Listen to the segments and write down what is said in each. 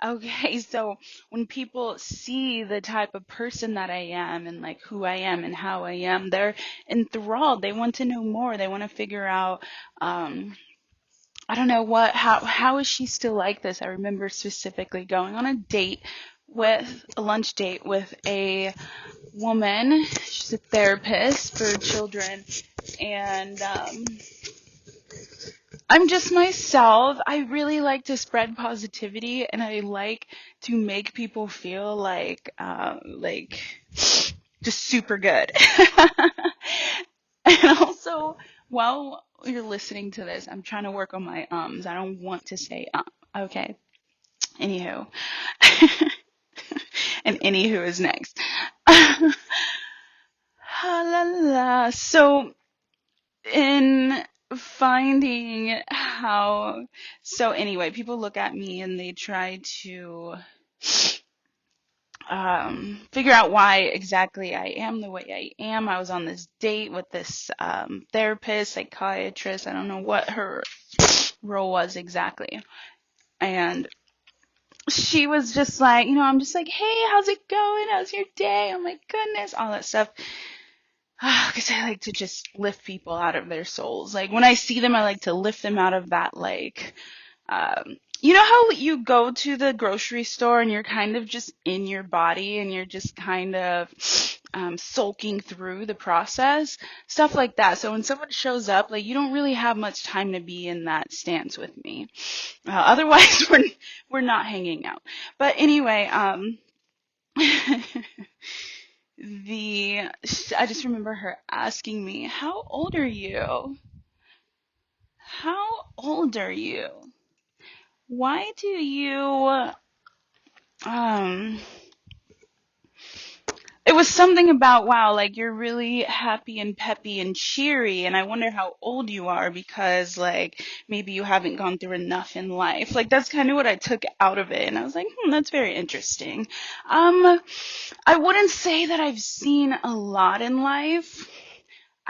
Okay, so when people see the type of person that I am and like who I am and how I am, they're enthralled. They want to know more. They want to figure out, um, I don't know how is she still like this? I remember specifically going on a date with a lunch date with a woman. She's a therapist for children, and I'm just myself. I really like to spread positivity, and I like to make people feel like just super good. And also, while you're listening to this, I'm trying to work on my ums. I don't want to say Okay. Anywho, and anywho is next. Ha la la. So in finding how so anyway, people look at me and they try to figure out why exactly I am the way I am. I was on this date with this therapist, psychiatrist. I don't know what her role was exactly. And she was just like, I'm just like, hey, how's it going? How's your day? Oh my goodness, all that stuff. Because I like to just lift people out of their souls. Like when I see them, I like to lift them out of that, like, you know how you go to the grocery store and you're kind of just in your body and you're just kind of sulking through the process, stuff like that. So when someone shows up, like you don't really have much time to be in that stance with me. Otherwise, we're not hanging out. But anyway, the I just remember her asking me, "How old are you? How old are you? Why do you um?" It was something about, wow, like you're really happy and peppy and cheery, and I wonder how old you are because like maybe you haven't gone through enough in life. Like that's kind of what I took out of it, and I was like, that's very interesting. Um, I wouldn't say that I've seen a lot in life.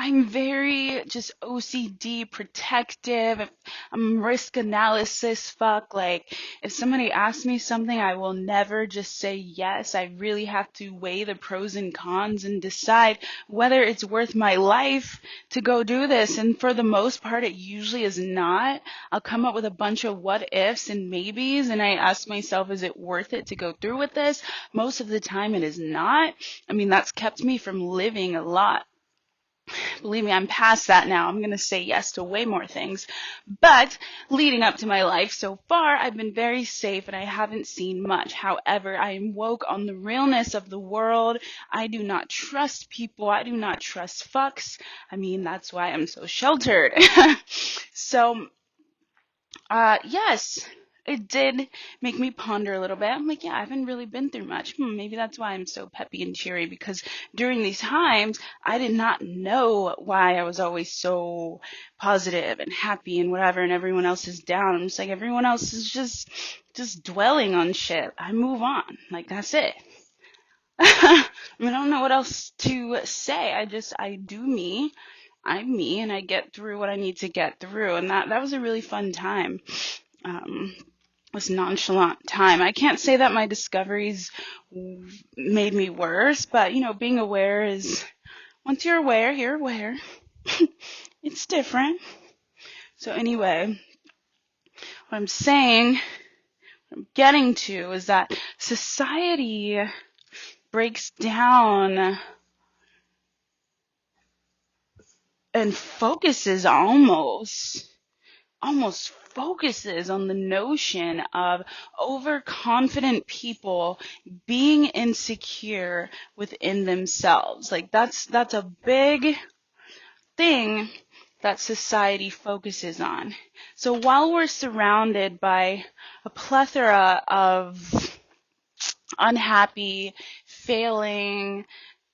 I'm very just OCD protective. I'm risk analysis fuck. Like, if somebody asks me something, I will never just say yes. I really have to weigh the pros and cons and decide whether it's worth my life to go do this. And for the most part, it usually is not. I'll come up with a bunch of what ifs and maybes, and I ask myself, is it worth it to go through with this? Most of the time, it is not. I mean, that's kept me from living a lot. Believe me, I'm past that now. I'm going to say yes to way more things. But leading up to my life so far, I've been very safe and I haven't seen much. However, I am woke on the realness of the world. I do not trust people. I do not trust fucks. I mean, that's why I'm so sheltered. So yes, it did make me ponder a little bit. I'm like, yeah, I haven't really been through much. Maybe that's why I'm so peppy and cheery, because during these times, I did not know why I was always so positive and happy and whatever, and everyone else is down. I'm just like, everyone else is just dwelling on shit. I move on. Like, that's it. I mean, I don't know what else to say. I do me. I'm me, and I get through what I need to get through. And that was a really fun time. Was nonchalant time. I can't say that my discoveries made me worse, but being aware is, once you're aware, you're aware. It's different. So anyway, what I'm saying, what I'm getting to is that society breaks down and focuses almost focuses on the notion of overconfident people being insecure within themselves. Like that's a big thing that society focuses on. So while we're surrounded by a plethora of unhappy, failing,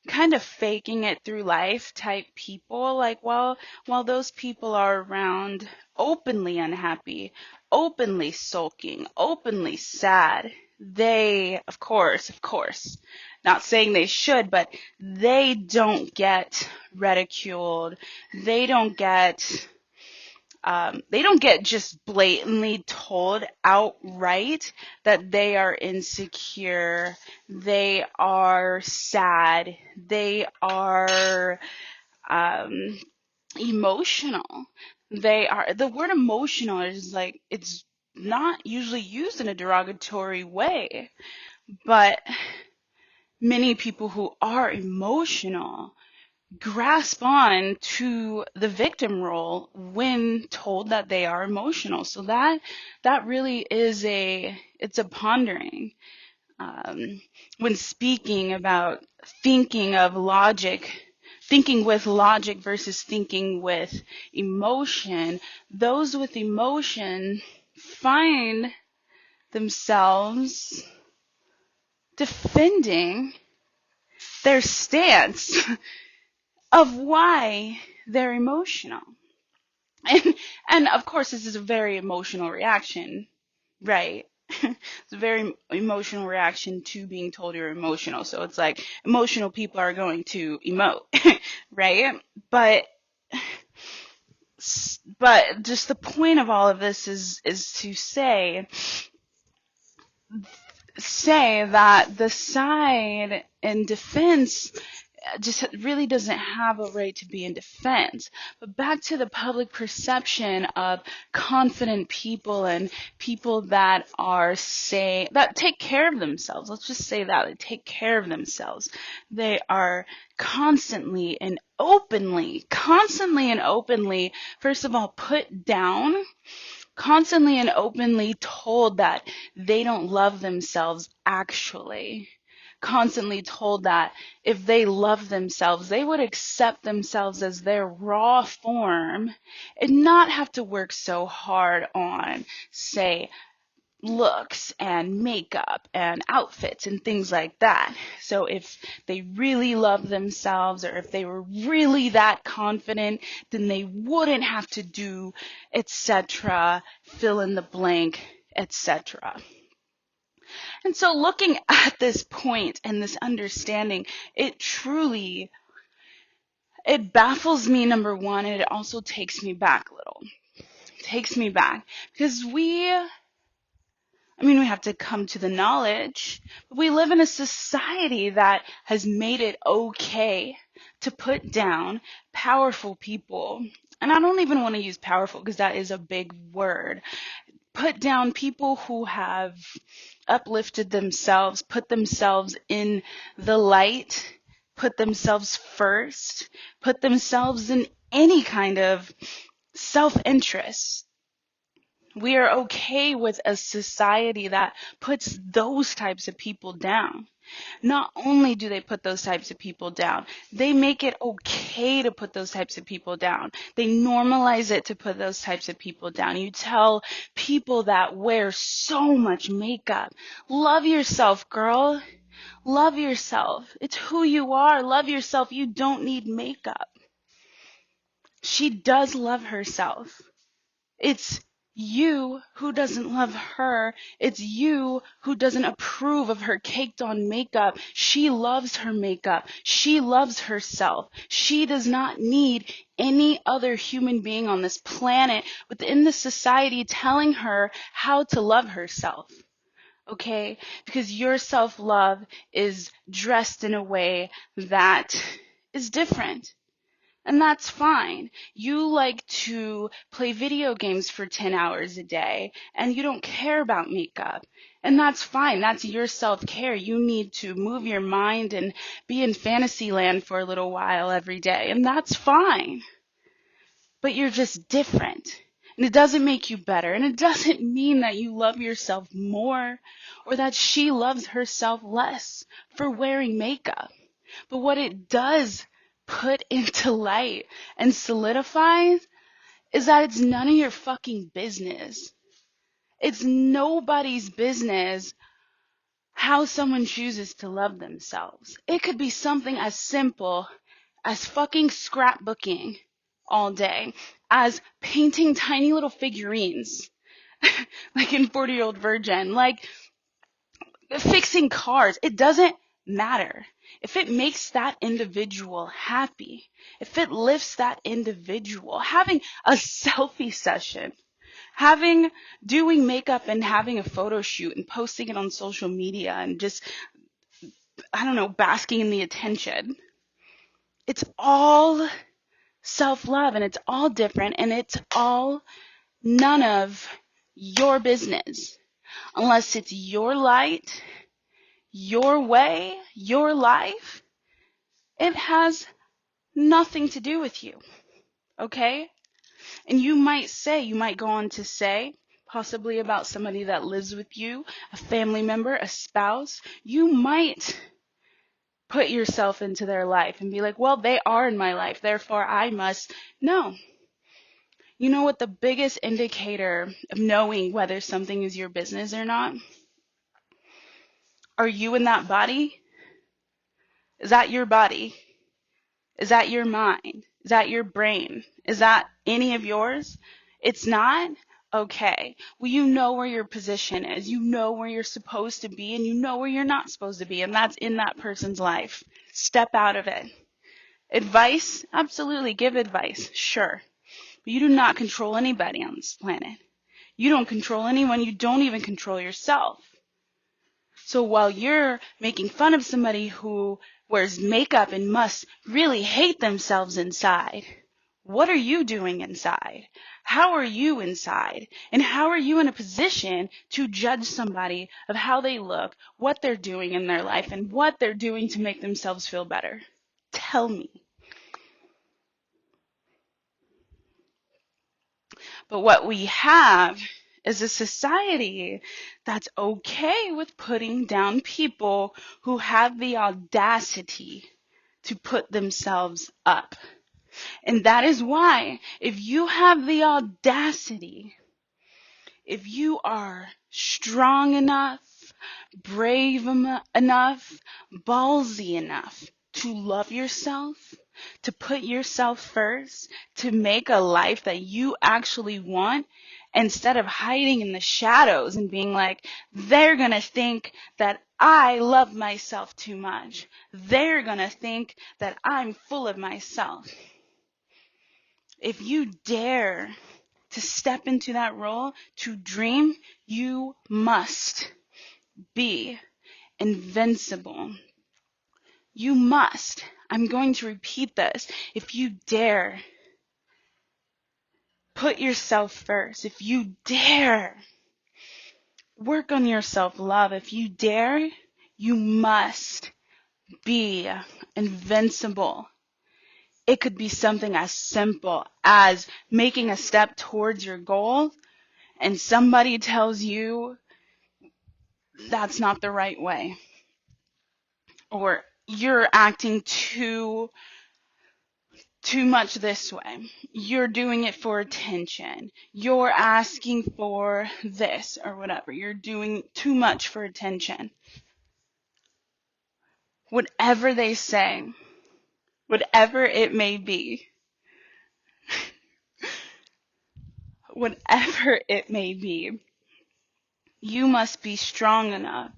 kind of faking it through life type people, like while those people are around, openly unhappy, openly sulking, openly sad, they of course, not saying they should, but they don't get ridiculed, they don't get they don't get just blatantly told outright that they are insecure, they are sad, they are um, emotional. The word emotional is like, it's not usually used in a derogatory way, but many people who are emotional grasp on to the victim role when told that they are emotional. So that really is it's a pondering. When speaking about thinking with logic versus thinking with emotion, those with emotion find themselves defending their stance of why they're emotional. And and of course this is a very emotional reaction, right? It's a very emotional reaction to being told you're emotional. So it's like emotional people are going to emote, right? But just the point of all of this is to say that the side in defense just really doesn't have a right to be in defense. But back to the public perception of confident people and people that that take care of themselves. Let's just say that they take care of themselves. They are constantly and openly, first of all, put down, constantly and openly told that they don't love themselves actually. Constantly told that if they love themselves, they would accept themselves as their raw form and not have to work so hard on, say, looks and makeup and outfits and things like that. So if they really love themselves, or if they were really that confident, then they wouldn't have to do, etc., fill in the blank, etc. And so looking at this point and this understanding, it baffles me, number one, and it also takes me back a little. It takes me back because we have to come to the knowledge, but we live in a society that has made it okay to put down powerful people. And I don't even want to use powerful because that is a big word. Put down people who have uplifted themselves, put themselves in the light, put themselves first, put themselves in any kind of self-interest. We are okay with a society that puts those types of people down. Not only do they put those types of people down, they make it okay to put those types of people down. They normalize it to put those types of people down. You tell people that wear so much makeup, love yourself, girl. Love yourself. It's who you are. Love yourself. You don't need makeup. She does love herself. It's you who doesn't love her. It's you who doesn't approve of her caked on makeup. She loves her makeup. She loves herself. She does not need any other human being on this planet within the society telling her how to love herself. Okay? Because your self-love is dressed in a way that is different. And that's fine. You like to play video games for 10 hours a day and you don't care about makeup. And that's fine. That's your self-care. You need to move your mind and be in fantasy land for a little while every day. And that's fine. But you're just different. And it doesn't make you better. And it doesn't mean that you love yourself more or that she loves herself less for wearing makeup. But what it does put into light and solidify is that it's none of your fucking business. It's nobody's business how someone chooses to love themselves. It could be something as simple as fucking scrapbooking all day, as painting tiny little figurines, like in 40-Year-Old Virgin, like fixing cars. It doesn't matter, if it makes that individual happy, if it lifts that individual, having a selfie session, doing makeup and having a photo shoot and posting it on social media and just, I don't know, basking in the attention. It's all self-love and it's all different and it's all none of your business unless it's your light, your way, your life. It has nothing to do with you, okay? And you might go on to say, possibly about somebody that lives with you, a family member, a spouse, you might put yourself into their life and be like, well, they are in my life, therefore I must. No. You know what the biggest indicator of knowing whether something is your business or not? Are you in that body? Is that your body? Is that your mind? Is that your brain? Is that any of yours? It's not? Okay. Well, you know where your position is. You know where you're supposed to be and you know where you're not supposed to be. And that's in that person's life. Step out of it. Advice? Absolutely. Give advice. Sure. But you do not control anybody on this planet. You don't control anyone. You don't even control yourself. So while you're making fun of somebody who wears makeup and must really hate themselves inside, what are you doing inside? How are you inside? And how are you in a position to judge somebody of how they look, what they're doing in their life, and what they're doing to make themselves feel better? Tell me. But what we have is a society that's okay with putting down people who have the audacity to put themselves up. And that is why, if you have the audacity, if you are strong enough, brave enough, ballsy enough to love yourself, to put yourself first, to make a life that you actually want, instead of hiding in the shadows and being like, they're going to think that I love myself too much. They're going to think that I'm full of myself. If you dare to step into that role, to dream, you must be invincible. You must. I'm going to repeat this. If you dare put yourself first, if you dare work on your self-love, if you dare, you must be invincible. It could be something as simple as making a step towards your goal and somebody tells you that's not the right way, or you're acting too much this way. You're doing it for attention. You're asking for this or whatever. You're doing too much for attention. Whatever they say, whatever it may be, whatever it may be, you must be strong enough,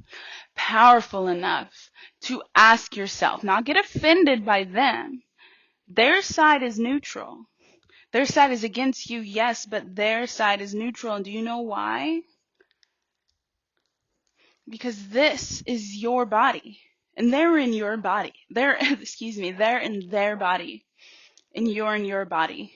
powerful enough to ask yourself, not get offended by them. Their side is neutral. Their side is against you, yes, but their side is neutral. And do you know why? Because this is your body. And they're in your body. They're in their body. And you're in your body.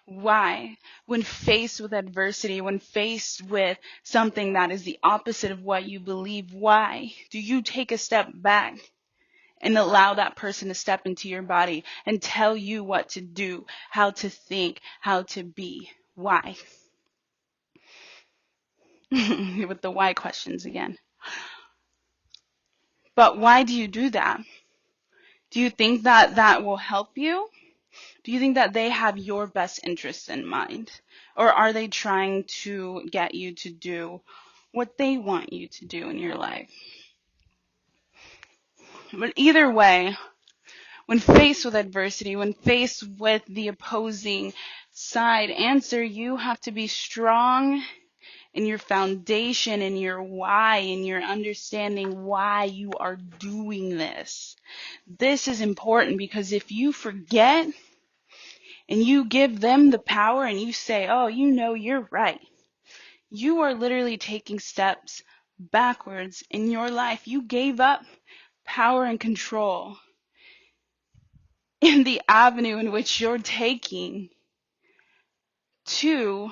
Why? When faced with adversity, when faced with something that is the opposite of what you believe, why do you take a step back and allow that person to step into your body and tell you what to do, how to think, how to be? Why? With the why questions again. But why do you do that? Do you think that that will help you? Do you think that they have your best interests in mind? Or are they trying to get you to do what they want you to do in your life? But either way, when faced with adversity, when faced with the opposing side answer, you have to be strong and your foundation and your why and your understanding why you are doing this. This is important because if you forget and you give them the power and you say, oh, you know, you're right, you are literally taking steps backwards in your life. You gave up power and control in the avenue in which you're taking to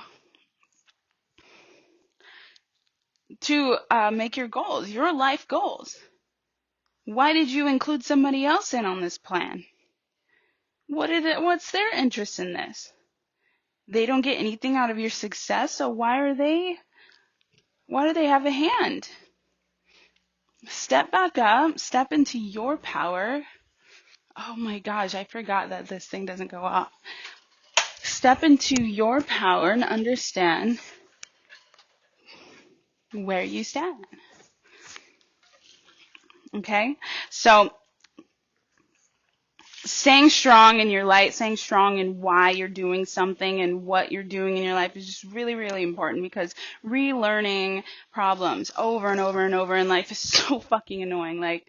make your goals, your life goals. Why did you include somebody else in on this plan? What's their interest in this? They don't get anything out of your success, so why do they have a hand? Step back up, step into your power. Oh my gosh, I forgot that this thing doesn't go off. Step into your power and understand where you stand. Okay? So, staying strong in your light, staying strong in why you're doing something and what you're doing in your life is just really, really important, because relearning problems over and over and over in life is so fucking annoying. Like,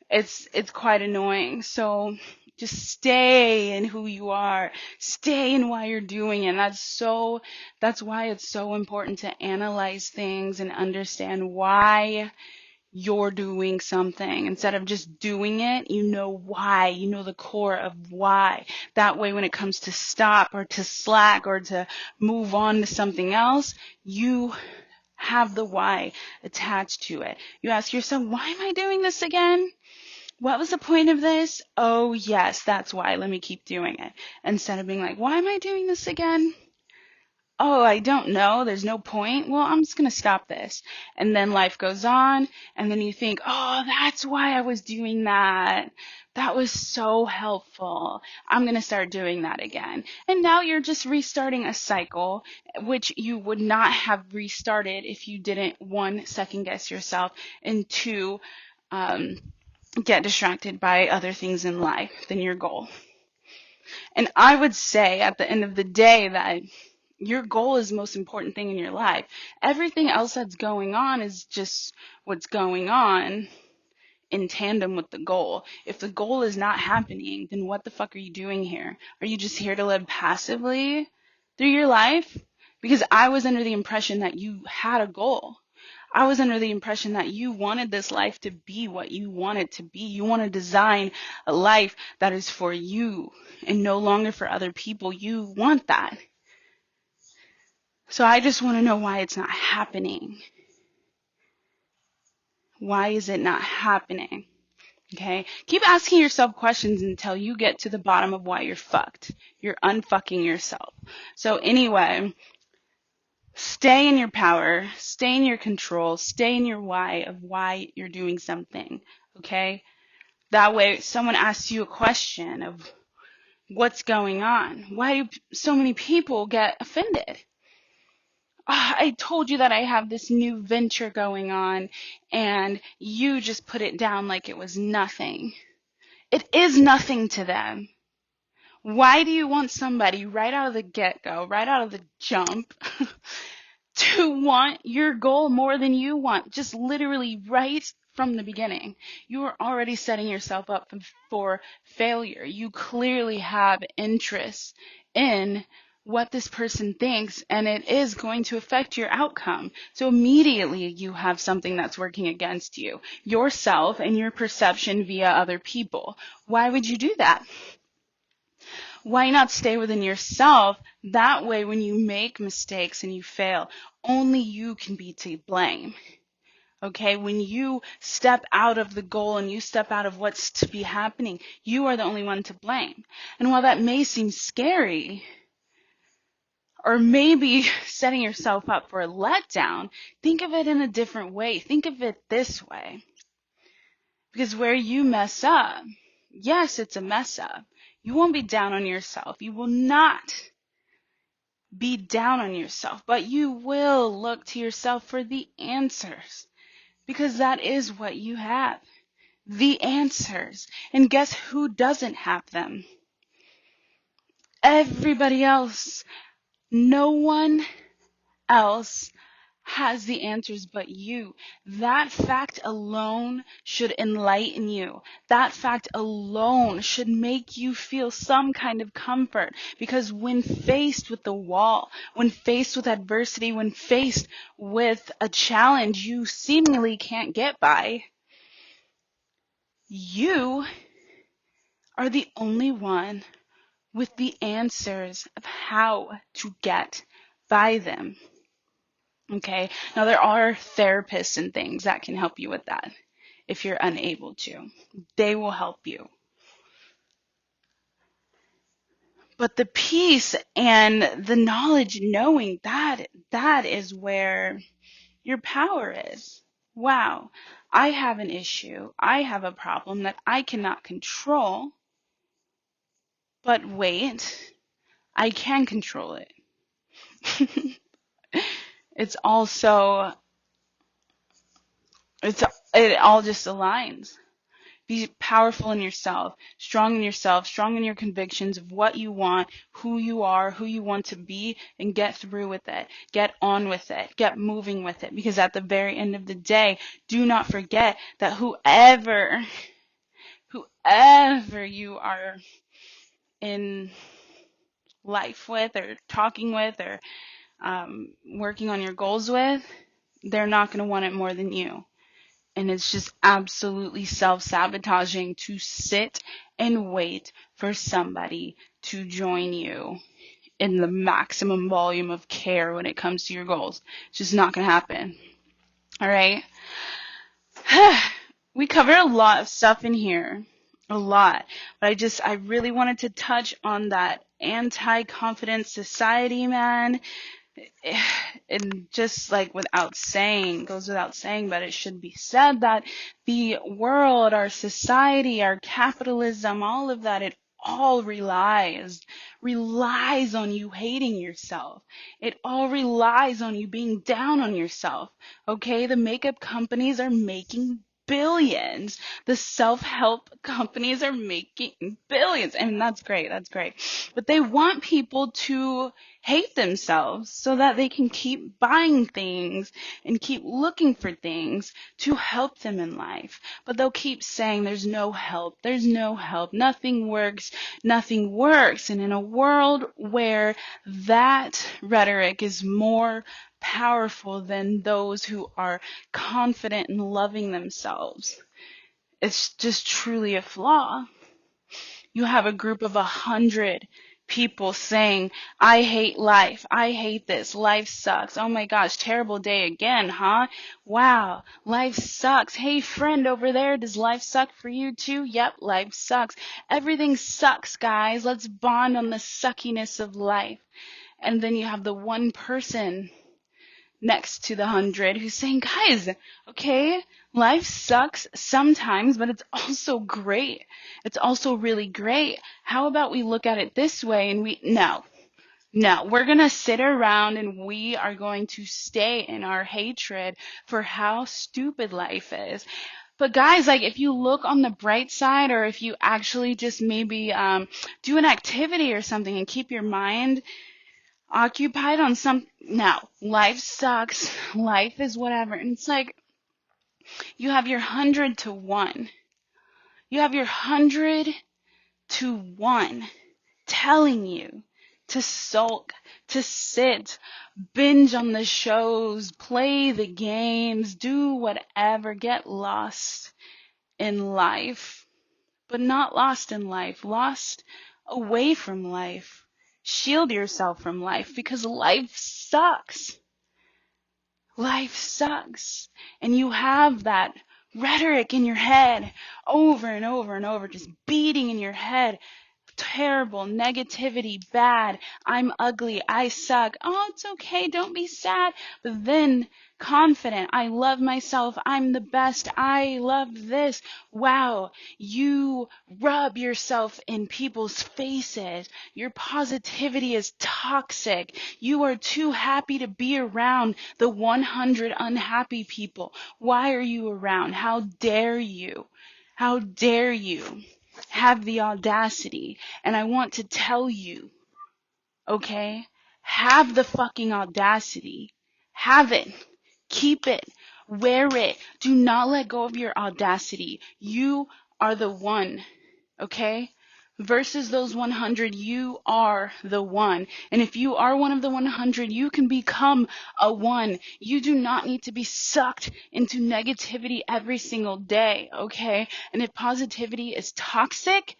it's quite annoying. So just stay in who you are, stay in why you're doing it. That's why it's so important to analyze things and understand why you're doing something. Instead of just doing it, you know why, you know the core of why. That way when it comes to stop or to slack or to move on to something else, you have the why attached to it. You ask yourself, why am I doing this again? What was the point of this? Oh yes, that's why. Let me keep doing it. Instead of being like, why am I doing this again? Oh, I don't know. There's no point. Well, I'm just going to stop this. And then life goes on. And then you think, oh, that's why I was doing that. That was so helpful. I'm going to start doing that again. And now you're just restarting a cycle, which you would not have restarted if you didn't, one, second guess yourself, and two, get distracted by other things in life than your goal. And I would say at the end of the day that your goal is the most important thing in your life. Everything else that's going on is just what's going on in tandem with the goal. If the goal is not happening, then what the fuck are you doing here? Are you just here to live passively through your life? Because I was under the impression that you had a goal. I was under the impression that you wanted this life to be what you want it to be. You want to design a life that is for you and no longer for other people. You want that. So I just want to know why it's not happening. Why is it not happening? Okay? Keep asking yourself questions until you get to the bottom of why you're fucked. You're unfucking yourself. So anyway, stay in your power, stay in your control, stay in your why of why you're doing something. Okay? That way, someone asks you a question of what's going on. Why do so many people get offended? I told you that I have this new venture going on, and you just put it down like it was nothing. It is nothing to them. Why do you want somebody right out of the get-go, right out of the jump, to want your goal more than you want? Just literally right from the beginning. You are already setting yourself up for failure. You clearly have interest in what this person thinks, and it is going to affect your outcome. So immediately you have something that's working against you, yourself and your perception via other people. Why would you do that? Why not stay within yourself? That way, when you make mistakes and you fail, only you can be to blame. Okay, when you step out of the goal and you step out of what's to be happening, you are the only one to blame. And while that may seem scary, or maybe setting yourself up for a letdown, think of it in a different way. Think of it this way. Because where you mess up, yes, it's a mess up. You won't be down on yourself. You will not be down on yourself, but you will look to yourself for the answers. Because that is what you have. The answers. And guess who doesn't have them? Everybody else. No one else has the answers but you. That fact alone should enlighten you. That fact alone should make you feel some kind of comfort, because when faced with the wall, when faced with adversity, when faced with a challenge you seemingly can't get by, you are the only one with the answers of how to get by them. Okay. Now there are therapists and things that can help you with that if you're unable to. They will help you. But the peace and the knowledge, knowing that is where your power is. Wow, I have an issue. I have a problem that I cannot control. But wait, I can control it. It's also, it all just aligns. Be powerful in yourself, strong in your convictions of what you want, who you are, who you want to be, and get through with it. Get on with it. Get moving with it. Because at the very end of the day, do not forget that whoever you are in life with, or talking with, or working on your goals with, they're not going to want it more than you. And it's just absolutely self-sabotaging to sit and wait for somebody to join you in the maximum volume of care when it comes to your goals. It's just not going to happen. All right? We covered a lot of stuff in here. A lot. But I really wanted to touch on that anti-confidence society, man. And just like goes without saying, but it should be said that the world, our society, our capitalism, all of that, it all relies on you hating yourself. It all relies on you being down on yourself. Okay? The makeup companies are making billions. The self-help companies are making billions. I mean, that's great. That's great. But they want people to hate themselves so that they can keep buying things and keep looking for things to help them in life. But they'll keep saying there's no help, nothing works. And in a world where that rhetoric is more powerful than those who are confident in loving themselves, it's just truly a flaw. You have a group of 100 people saying, I hate life. I hate this. Life sucks. Oh my gosh, terrible day again, huh? Wow, life sucks. Hey, friend over there, does life suck for you too? Yep, life sucks. Everything sucks, guys. Let's bond on the suckiness of life. And then you have the one person next to the 100 who's saying, guys, okay, life sucks sometimes, but it's also great. It's also really great. How about we look at it this way and we're going to sit around and we are going to stay in our hatred for how stupid life is. But guys, like, if you look on the bright side, or if you actually just maybe do an activity or something and keep your mind occupied on life sucks, life is whatever. And it's like, you have your 100 to 1. You have your 100 to 1 telling you to sulk, to sit, binge on the shows, play the games, do whatever, get lost in life. But not lost in life, lost away from life. Shield yourself from life, because life sucks. Life sucks. And you have that rhetoric in your head over and over and over, just beating in your head. Terrible, negativity, bad, I'm ugly, I suck. Oh, it's okay, don't be sad. But then confident, I love myself, I'm the best, I love this. Wow, you rub yourself in people's faces. Your positivity is toxic. You are too happy to be around the 100 unhappy people. Why are you around? How dare you? How dare you have the audacity? And I want to tell you, okay? Have the fucking audacity. Have it. Keep it. Wear it. Do not let go of your audacity. You are the one, okay? Versus those 100, you are the one. And if you are one of the 100, you can become a one. You do not need to be sucked into negativity every single day, okay? And if positivity is toxic,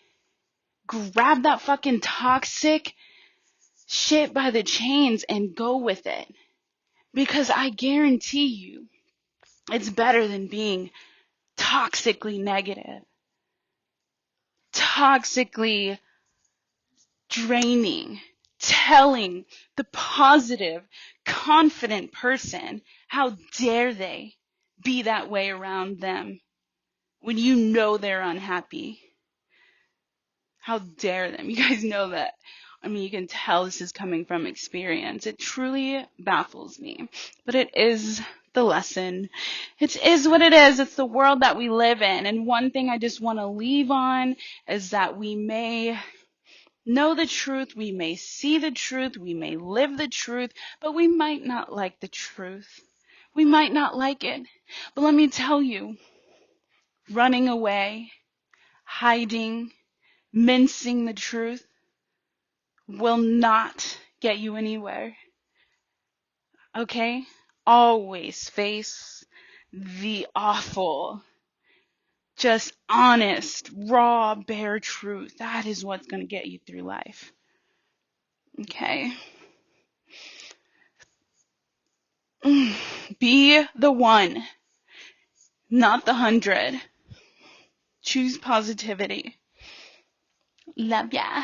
grab that fucking toxic shit by the chains and go with it. Because I guarantee you, it's better than being toxically negative, toxically draining, telling the positive, confident person how dare they be that way around them when you know they're unhappy. How dare them? You guys know that. I mean, you can tell this is coming from experience. It truly baffles me. But it is the lesson. It is what it is. It's the world that we live in. And one thing I just want to leave on is that we may know the truth, we may see the truth, we may live the truth, but we might not like the truth. We might not like it. But let me tell you, running away, hiding, mincing the truth will not get you anywhere. Okay? Always face the awful, just honest, raw, bare truth. That is what's going to get you through life. Okay? Be the one, not the 100. Choose positivity. Love ya.